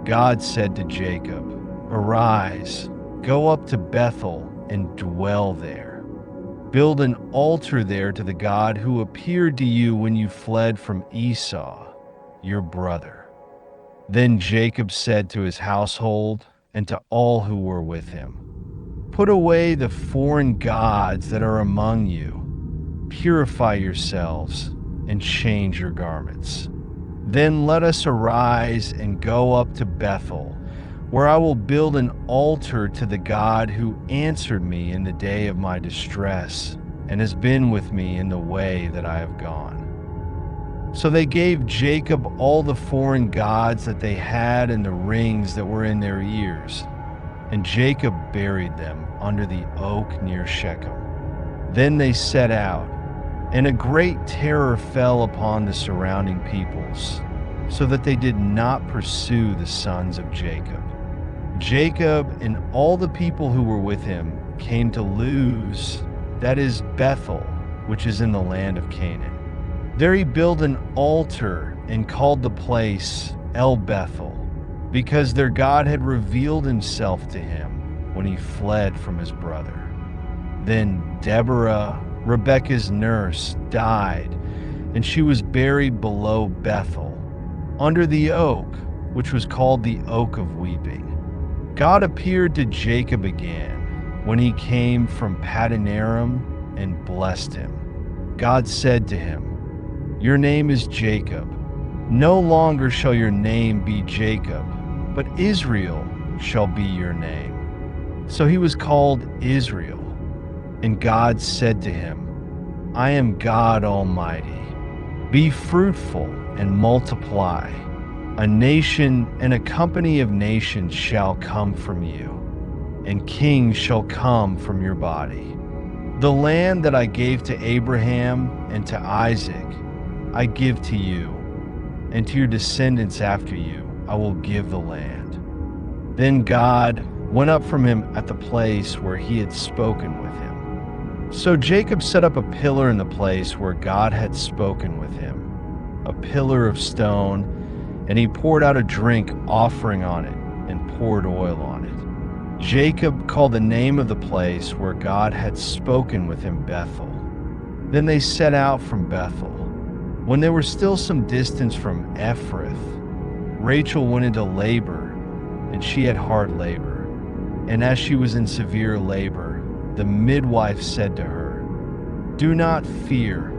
God said to Jacob, "Arise, go up to Bethel and dwell there. Build an altar there to the God who appeared to you when you fled from Esau, your brother." Then Jacob said to his household and to all who were with him, "Put away the foreign gods that are among you. Purify yourselves and change your garments. Then let us arise and go up to Bethel, where I will build an altar to the God who answered me in the day of my distress and has been with me in the way that I have gone." So they gave Jacob all the foreign gods that they had and the rings that were in their ears, and Jacob buried them under the oak near Shechem. Then they set out, and a great terror fell upon the surrounding peoples, so that they did not pursue the sons of Jacob. Jacob and all the people who were with him came to Luz, that is Bethel, which is in the land of Canaan. There he built an altar and called the place El Bethel, because their God had revealed himself to him when he fled from his brother. Then Deborah, Rebekah's nurse, died, and she was buried below Bethel, under the oak, which was called the Oak of Weeping. God appeared to Jacob again when he came from Paddan Aram and blessed him. God said to him, "Your name is Jacob. No longer shall your name be Jacob, but Israel shall be your name." So he was called Israel. And God said to him, "I am God Almighty. Be fruitful and multiply. A nation and a company of nations shall come from you, and kings shall come from your body. The land that I gave to Abraham and to Isaac, I give to you, and to your descendants after you, I will give the land." Then God went up from him at the place where he had spoken with him. So Jacob set up a pillar in the place where God had spoken with him, a pillar of stone, and he poured out a drink offering on it and poured oil on it. Jacob called the name of the place where God had spoken with him Bethel. Then they set out from Bethel. When they were still some distance from Ephrath, Rachel went into labor, and she had hard labor. And as she was in severe labor, the midwife said to her, "Do not fear,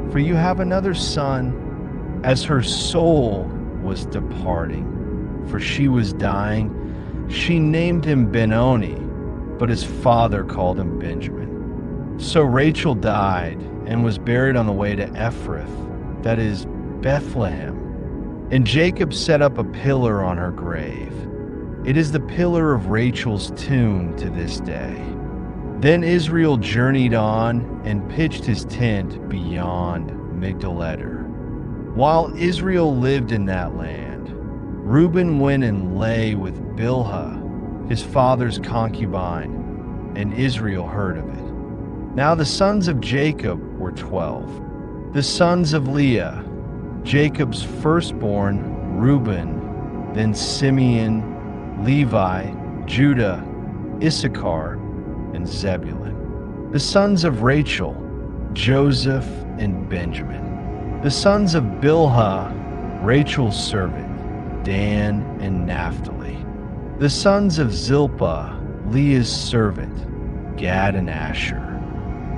for you have another son." As her soul was departing, for she was dying, she named him Benoni, but his father called him Benjamin. So Rachel died and was buried on the way to Ephrath, that is Bethlehem. And Jacob set up a pillar on her grave. It is the pillar of Rachel's tomb to this day. Then Israel journeyed on and pitched his tent beyond Migdal-eder. While Israel lived in that land, Reuben went and lay with Bilhah, his father's concubine, and Israel heard of it. Now the sons of Jacob were 12. The sons of Leah, Jacob's firstborn, Reuben, then Simeon, Levi, Judah, Issachar, and Zebulun. The sons of Rachel, Joseph and Benjamin. The sons of Bilhah, Rachel's servant, Dan and Naphtali. The sons of Zilpah, Leah's servant, Gad and Asher.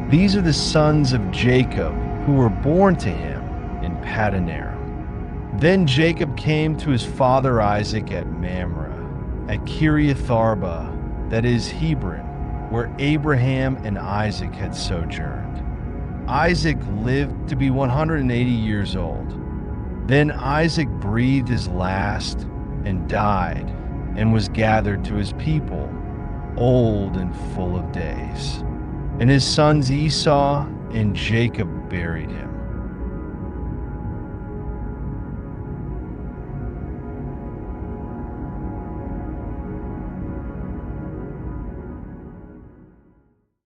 These are the sons of Jacob who were born to him in Paddan Aram. Then Jacob came to his father Isaac at Mamre, at Kiriath Arba, that is Hebron, where Abraham and Isaac had sojourned. Isaac lived to be 180 years old. Then Isaac breathed his last and died, and was gathered to his people, old and full of days. And his sons Esau and Jacob buried him.